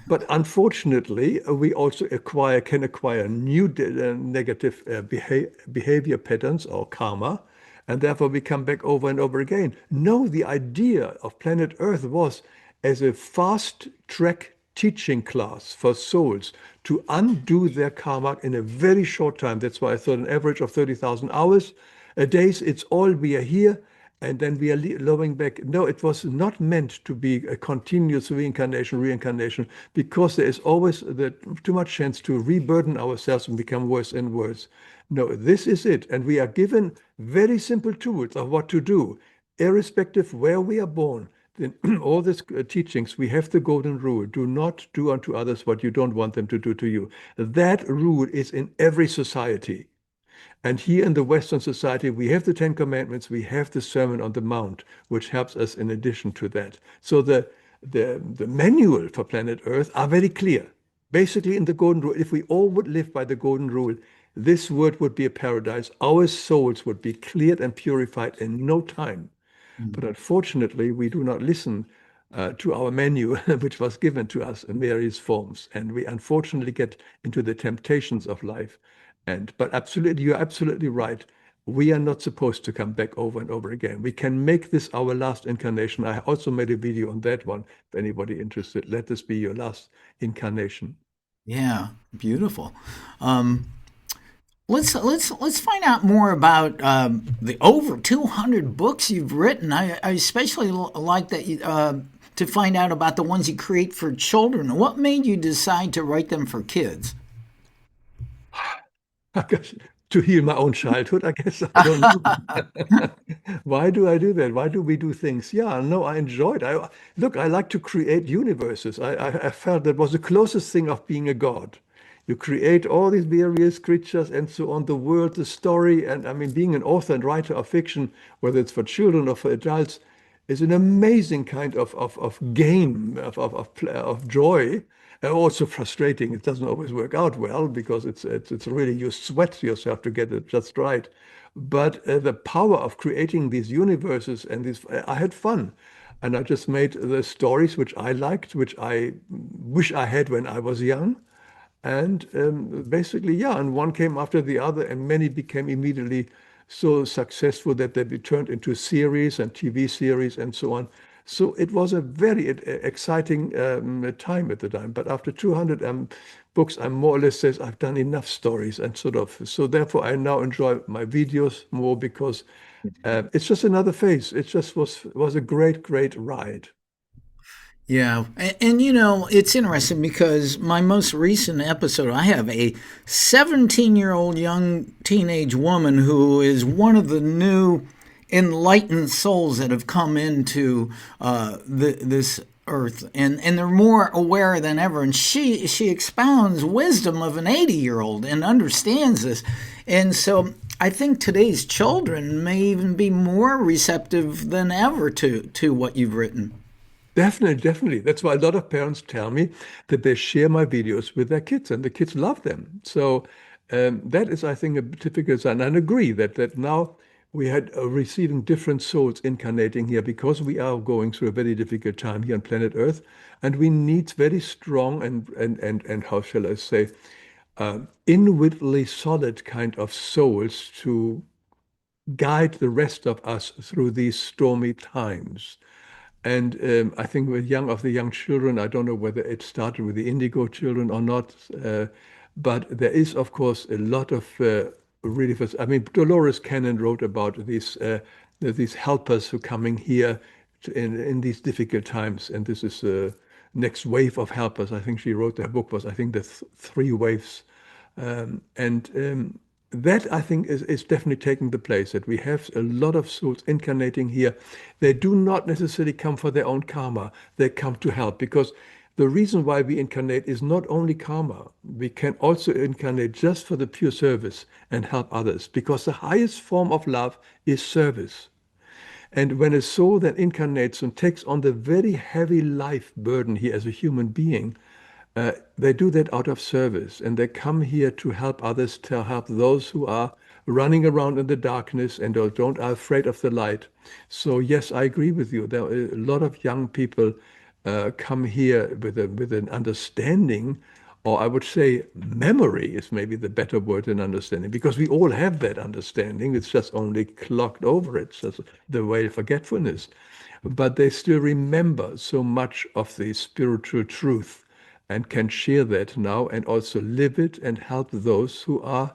But unfortunately, we also can acquire new negative behavior patterns or karma, and therefore we come back over and over again. No, the idea of planet Earth was as a fast track teaching class for souls to undo their karma in a very short time. That's why I thought an average of 30,000 hours a day. It's all we are here, and then we are lowering back. No, it was not meant to be a continuous reincarnation, because there is always too much chance to reburden ourselves and become worse and worse. No, this is it. And we are given very simple tools of what to do, irrespective where we are born. In all these teachings, we have the golden rule: do not do unto others what you don't want them to do to you. That rule is in every society. And here in the Western society, we have the Ten Commandments, we have the Sermon on the Mount, which helps us in addition to that. So the manual for planet Earth are very clear. Basically, in the golden rule, if we all would live by the golden rule, this world would be a paradise. Our souls would be cleared and purified in no time. But unfortunately, we do not listen to our menu, which was given to us in various forms. And we unfortunately get into the temptations of life. But absolutely, you're absolutely right. We are not supposed to come back over and over again. We can make this our last incarnation. I also made a video on that one. If anybody interested, let this be your last incarnation. Yeah, beautiful. Um, let's find out more about the over 200 books you've written. I especially like that to find out about the ones you create for children. What made you decide to write them for kids? I guess to heal my own childhood, I guess. I don't know. Why do I do that? Why do we do things? Yeah, no, I enjoyed. Look, I like to create universes. I felt that was the closest thing of being a god. You create all these various creatures and so on, the world, the story, and I mean, being an author and writer of fiction, whether it's for children or for adults, is an amazing kind of game of joy. Also frustrating. It doesn't always work out well because it's really you sweat yourself to get it just right. But the power of creating these universes and these, I had fun. And I just made the stories which I liked, which I wish I had when I was young. And basically, yeah, and one came after the other, and many became immediately so successful that they be turned into series and TV series and so on. So it was a very exciting time at the time. But after 200 books, I more or less says I've done enough stories and sort of. So therefore, I now enjoy my videos more because it's just another phase. It just was a great ride. Yeah, and you know, it's interesting because my most recent episode, I have a 17-year-old young teenage woman who is one of the new enlightened souls that have come into this earth, and they're more aware than ever. And she expounds wisdom of an 80-year-old and understands this, and so I think today's children may even be more receptive than ever to what you've written. Definitely, definitely. That's why a lot of parents tell me that they share my videos with their kids and the kids love them. So that is, I think, a typical sign. And I agree that now we had receiving different souls incarnating here because we are going through a very difficult time here on planet Earth, and we need very strong and how shall I say, inwardly solid kind of souls to guide the rest of us through these stormy times. And I think with of the young children, I don't know whether it started with the indigo children or not, but there is, of course, a lot of really. I mean, Dolores Cannon wrote about these helpers who coming here in these difficult times, and this is the next wave of helpers. I think she wrote her book was I think the three waves, and that I think is definitely taking the place that we have a lot of souls incarnating here. They do not necessarily come for their own karma. They come to help because the reason why we incarnate is not only karma. We can also incarnate just for the pure service and help others because the highest form of love is service. And when a soul then incarnates and takes on the very heavy life burden here as a human being, they do that out of service, and they come here to help others, to help those who are running around in the darkness and don't are afraid of the light. So yes, I agree with you. There are a lot of young people come here with an understanding, or I would say memory is maybe the better word than understanding, because we all have that understanding. It's just only clogged over. It's just the way of forgetfulness. But they still remember so much of the spiritual truth and can share that now and also live it and help those who are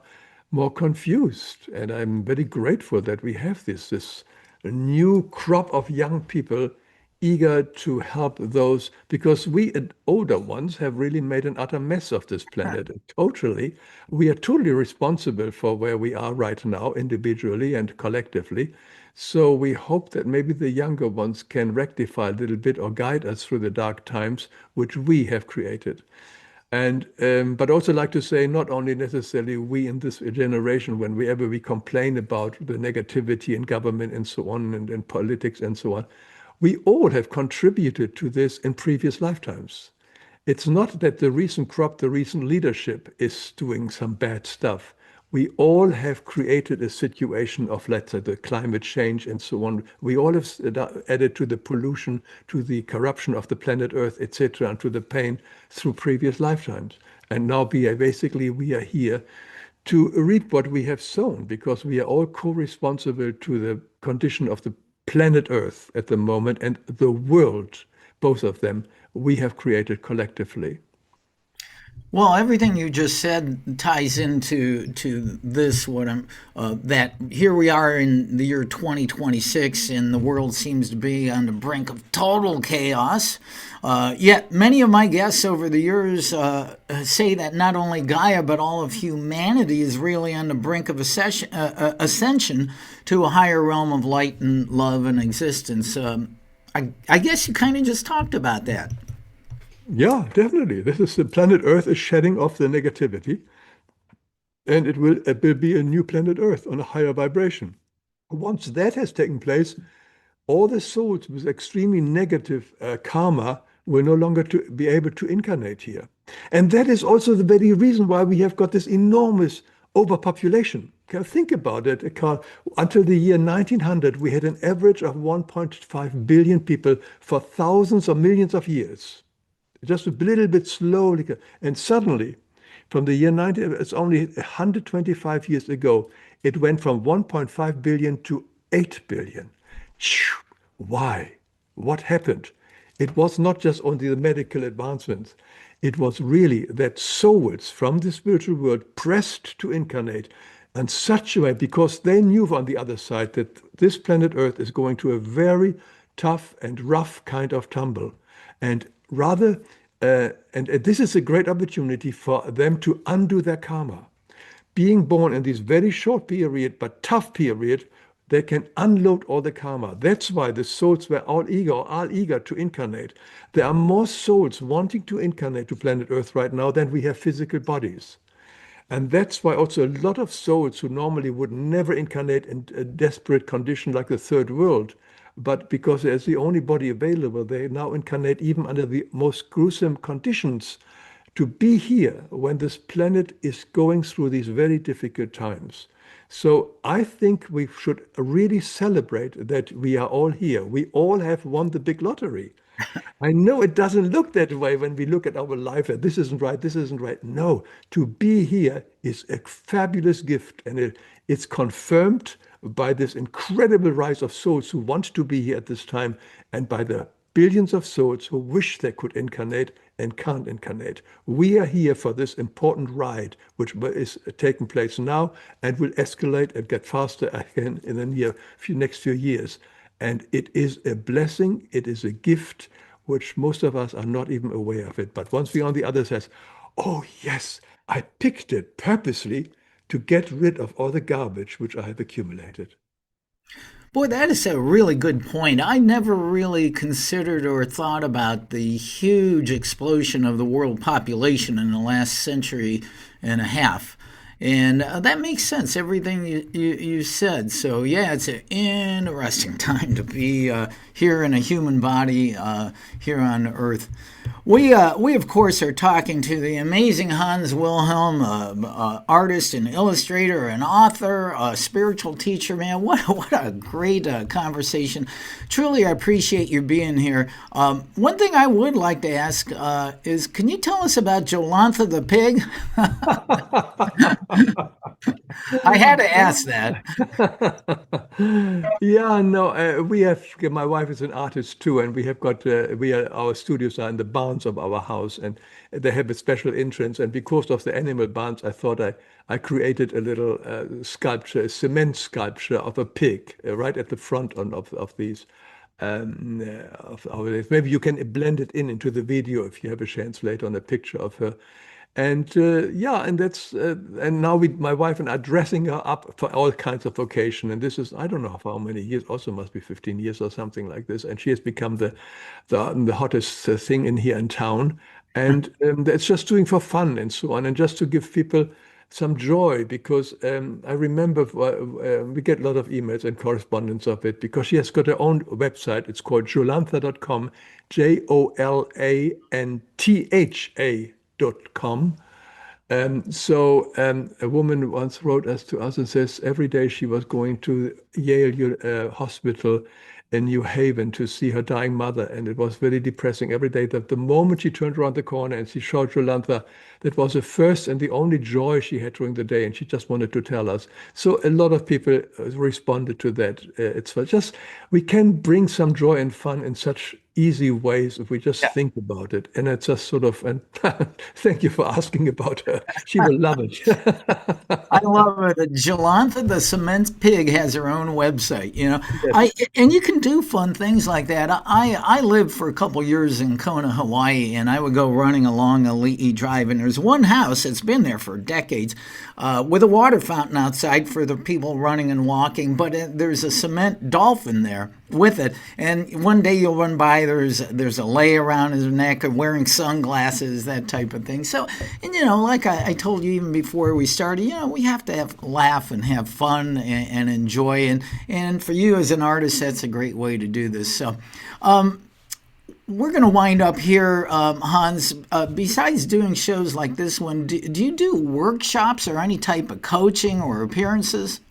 more confused. And I'm very grateful that we have this new crop of young people eager to help those because we older ones have really made an utter mess of this planet. Totally. We are totally responsible for where we are right now, individually and collectively. So we hope that maybe the younger ones can rectify a little bit or guide us through the dark times which we have created. And but also like to say, not only necessarily we in this generation, whenever we complain about the negativity in government and so on, and politics and so on, we all have contributed to this in previous lifetimes. It's not that the recent crop, the recent leadership is doing some bad stuff. we all have created a situation of, let's say, the climate change and so on. We all have added to the pollution, to the corruption of the planet Earth, etc., and to the pain through previous lifetimes. And now we are here to reap what we have sown, because we are all co-responsible to the condition of the planet Earth at the moment and the world, both of them, we have created collectively. Well, everything you just said ties into this. What I'm that here we are in the year 2026, and the world seems to be on the brink of total chaos. Yet many of my guests over the years say that not only Gaia but all of humanity is really on the brink of ascension to a higher realm of light and love and existence. I guess you kind of just talked about that. Yeah, definitely. This is the planet Earth is shedding off the negativity, and it will be a new planet Earth on a higher vibration. Once that has taken place, all the souls with extremely negative karma will no longer be able to incarnate here. And that is also the very reason why we have got this enormous overpopulation. Think about it, Carl. Until the year 1900, we had an average of 1.5 billion people for thousands or millions of years. Just a little bit slowly. And suddenly, from the year 19, it's only 125 years ago, it went from 1.5 billion to 8 billion. Why? What happened? It was not just only the medical advancements. It was really that souls from the spiritual world pressed to incarnate in such a way, because they knew on the other side that this planet Earth is going to a very tough and rough kind of tumble. And rather, and this is a great opportunity for them to undo their karma. Being born in this very short period, but tough period, they can unload all the karma. That's why the souls were all eager to incarnate. There are more souls wanting to incarnate to planet Earth right now than we have physical bodies. And that's why also a lot of souls who normally would never incarnate in a desperate condition like the third world, but because there's the only body available, they now incarnate even under the most gruesome conditions to be here when this planet is going through these very difficult times. So I think we should really celebrate that we are all here. We all have won the big lottery. I know it doesn't look that way when we look at our life. This isn't right. This isn't right. No, to be here is a fabulous gift, and it's confirmed by this incredible rise of souls who want to be here at this time, and by the billions of souls who wish they could incarnate and can't incarnate. We are here for this important ride, which is taking place now and will escalate and get faster again in the next few years. And it is a blessing, it is a gift, which most of us are not even aware of it. But once we're on the other side, oh yes, I picked it purposely to get rid of all the garbage which I have accumulated. Boy, that is a really good point. I never really considered or thought about the huge explosion of the world population in the last century and a half. And that makes sense, everything you said. So, yeah, it's an interesting time to be here in a human body here on Earth. We of course, are talking to the amazing Hans Wilhelm, artist and illustrator and author, spiritual teacher. Man, what a great conversation. Truly, I appreciate you being here. One thing I would like to ask is, can you tell us about Jolantha the pig? I had to ask that. Yeah, no, we have. My wife is an artist too, and we have got our studios are in the barns of our house, and they have a special entrance. And because of the animal barns, I thought I created a little sculpture, a cement sculpture of a pig right at the front of these. Of our, maybe you can blend it into the video if you have a chance later on a picture of her. And yeah, and that's and now my wife and I are dressing her up for all kinds of occasion. And this is, I don't know for how many years, also must be 15 years or something like this. And she has become the hottest thing in here in town. And it's just doing for fun and so on, and just to give people some joy, because I remember we get a lot of emails and correspondence of it, because she has got her own website. It's called jolantha.com, JOLANTHA.com. A woman once wrote to us and says every day she was going to Yale Hospital in New Haven to see her dying mother, and it was very depressing every day. That the moment she turned around the corner and she saw Jolanta, that was the first and the only joy she had during the day, and she just wanted to tell us. So a lot of people responded to that. It's just we can bring some joy and fun in such easy ways if we just think about it. And it's just sort of, and thank you for asking about her. She will love it. I love it. Jolantha the Cement Pig has her own website, and you can do fun things like that. I lived for a couple years in Kona, Hawaii, and I would go running along Ali'i Drive, and there's one house that's been there for decades with a water fountain outside for the people running and walking, but there's a cement dolphin there with it, and one day you'll run by, there's a lei around his neck and wearing sunglasses, that type of thing. So, and like I told you even before we started, we have to laugh and have fun and enjoy, and for you as an artist, that's a great way to do this. So we're going to wind up here, Hans. Besides doing shows like this one, do you do workshops or any type of coaching or appearances?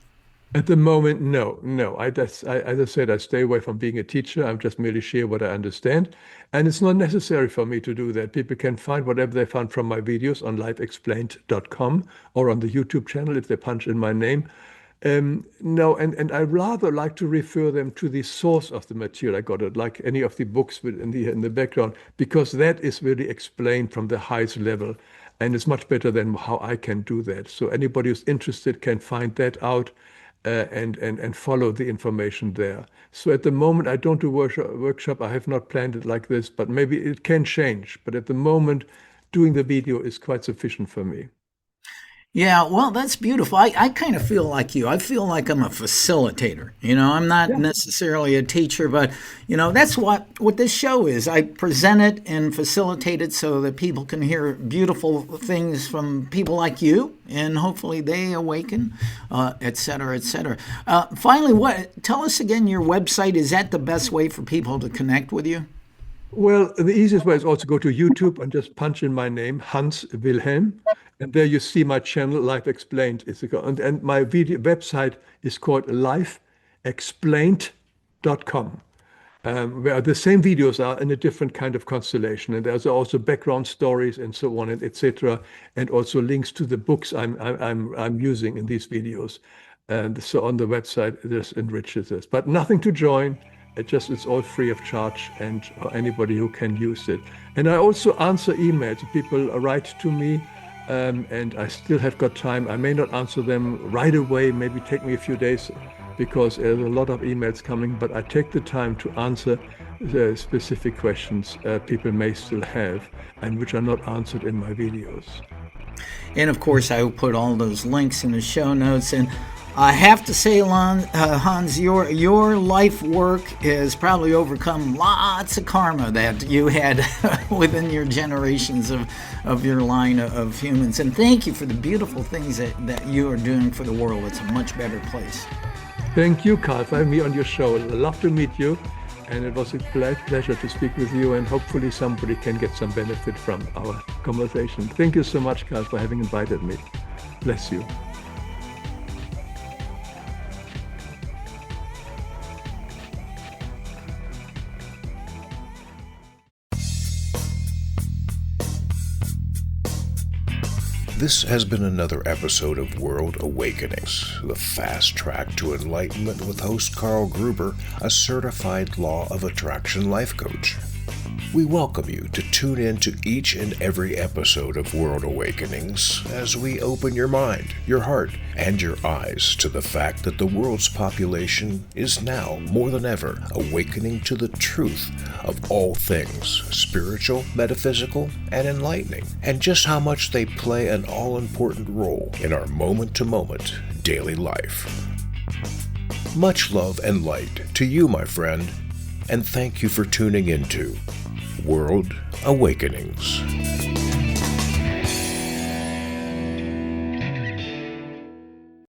At the moment, no. As I said, I stay away from being a teacher. I'm just merely share what I understand. And it's not necessary for me to do that. People can find whatever they found from my videos on lifeexplained.com or on the YouTube channel if they punch in my name. No, and I rather like to refer them to the source of the material. I got it, like any of the books in the background, because that is really explained from the highest level. And it's much better than how I can do that. So anybody who's interested can find that out. And follow the information there. So at the moment, I don't do workshop. I have not planned it like this, but maybe it can change. But at the moment, doing the video is quite sufficient for me. Yeah, well, that's beautiful. I kind of feel like you. I feel like I'm a facilitator. I'm not necessarily a teacher, but, that's what this show is. I present it and facilitate it so that people can hear beautiful things from people like you, and hopefully they awaken, et cetera, et cetera. Finally, tell us again your website. Is that the best way for people to connect with you? Well, the easiest way is also go to YouTube and just punch in my name, Hans Wilhelm. And there you see my channel, Life Explained. And my website is called lifeexplained.com, where the same videos are in a different kind of constellation. And there's also background stories and so on, and etc. And also links to the books I'm using in these videos. And so on the website, this enriches this. But nothing to join. It's all free of charge, and anybody who can use it. And I also answer emails. People write to me, and I still have got time. I may not answer them right away, maybe take me a few days, because there's a lot of emails coming, but I take the time to answer the specific questions people may still have, and which are not answered in my videos. And of course, I will put all those links in the show notes. And I have to say, Hans, your life work has probably overcome lots of karma that you had within your generations of your line of humans. And thank you for the beautiful things that you are doing for the world. It's a much better place. Thank you, Carl, for having me on your show. I love to meet you, and it was a pleasure to speak with you, and hopefully somebody can get some benefit from our conversation. Thank you so much, Carl, for having invited me. Bless you. This has been another episode of World Awakenings, the fast track to enlightenment with host Carl Gruber, a certified law of attraction life coach. We welcome you to tune in to each and every episode of World Awakenings as we open your mind, your heart, and your eyes to the fact that the world's population is now, more than ever, awakening to the truth of all things spiritual, metaphysical, and enlightening, and just how much they play an all-important role in our moment-to-moment daily life. Much love and light to you, my friend, and thank you for tuning into World Awakenings.